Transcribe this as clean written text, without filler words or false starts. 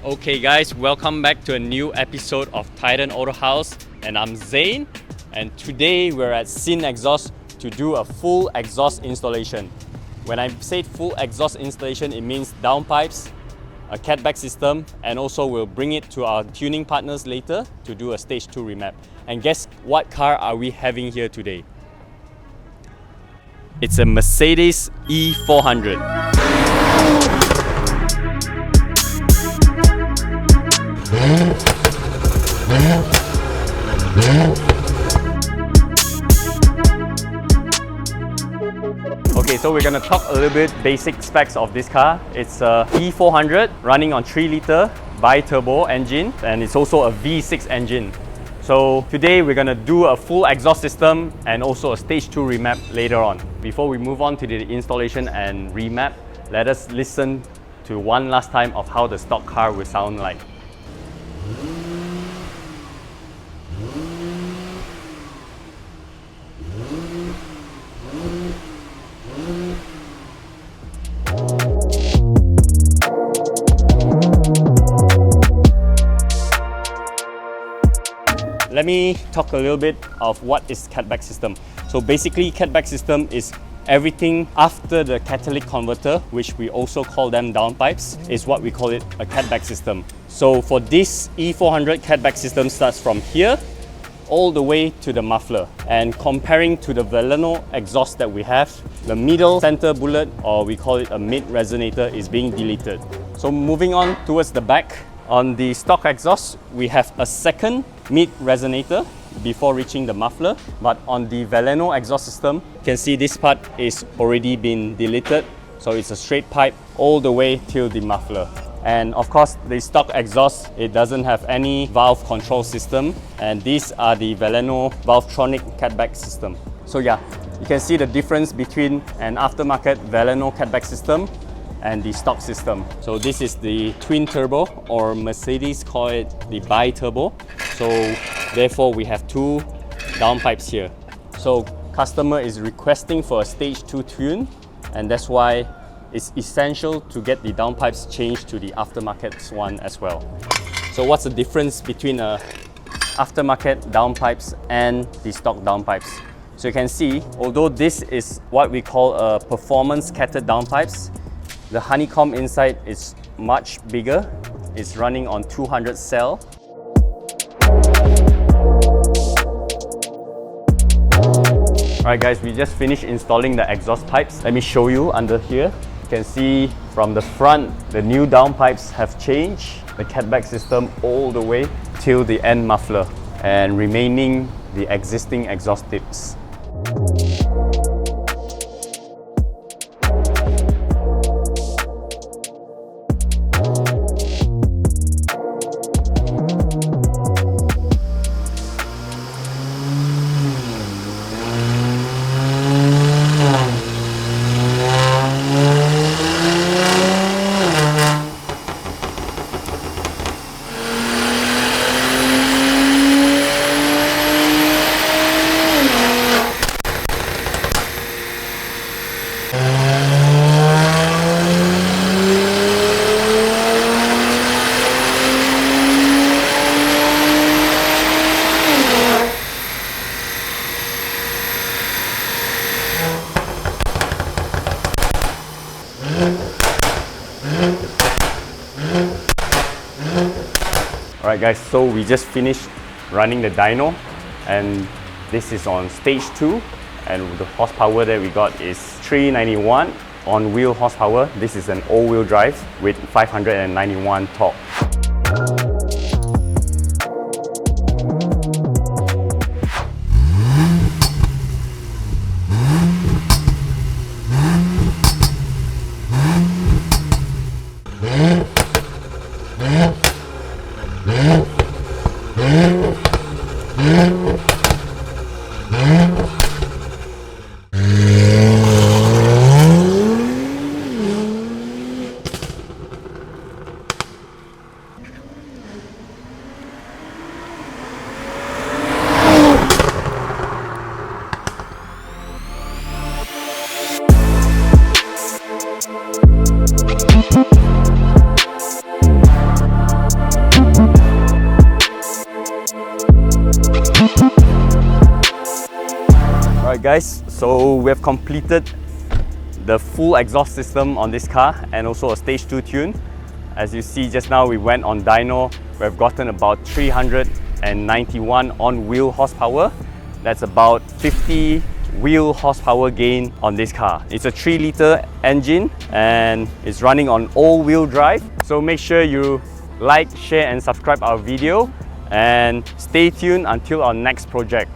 Okay guys, welcome back to a new episode of Titan Auto House, and I'm Zane, and today we're at Sin Exhaust to do a full exhaust installation. When I say full exhaust installation, it means downpipes, a catback system, and also we'll bring it to our tuning partners later to do a stage 2 remap. And guess what car are we having here today? It's a Mercedes E400. Okay, so we're gonna talk a little bit basic specs of this car. It's a E400 running on 3-liter bi-turbo engine, and it's also a V6 engine. So today we're gonna do a full exhaust system and also a stage 2 remap later on. Before we move on to the installation and remap, let us listen to one last time of how the stock car will sound like. Let me talk a little bit of what is catback system. So basically, catback system is everything after the catalytic converter, which we also call them downpipes, is what we call it a catback system. So for this E400, catback system starts from here all the way to the muffler. And comparing to the Veleno exhaust that we have, the middle center bullet, or we call it a mid resonator, is being deleted. So moving on towards the back, on the stock exhaust, we have a second mid resonator before reaching the muffler. But on the Veleno exhaust system, you can see this part is already been deleted. So it's a straight pipe all the way till the muffler. And of course, the stock exhaust, it doesn't have any valve control system. And these are the Veleno Valvetronic catback system. So yeah, you can see the difference between an aftermarket Veleno catback system and the stock system. So this is the twin turbo, or Mercedes call it the bi-turbo. So therefore we have two downpipes here. So customer is requesting for a stage 2 tune, and that's why it's essential to get the downpipes changed to the aftermarket one as well. So what's the difference between a aftermarket downpipes and the stock downpipes? So you can see, although this is what we call a performance catted downpipes, the honeycomb inside is much bigger. It's running on 200 cell. Alright guys, we just finished installing the exhaust pipes. Let me show you under here. You can see from the front, the new downpipes have changed the catback system all the way till the end muffler, and remaining the existing exhaust tips. Alright guys, so we just finished running the dyno, and this is on stage 2, and the horsepower that we got is 391 on wheel horsepower. This is an all-wheel drive with 591 torque. Alright guys, so we have completed the full exhaust system on this car and also a stage 2 tune. As you see just now, we went on dyno. We've gotten about 391 on-wheel horsepower. That's about 50 wheel horsepower gain on this car. It's a 3-litre engine and it's running on all-wheel drive. So make sure you like, share and subscribe our video and stay tuned until our next project.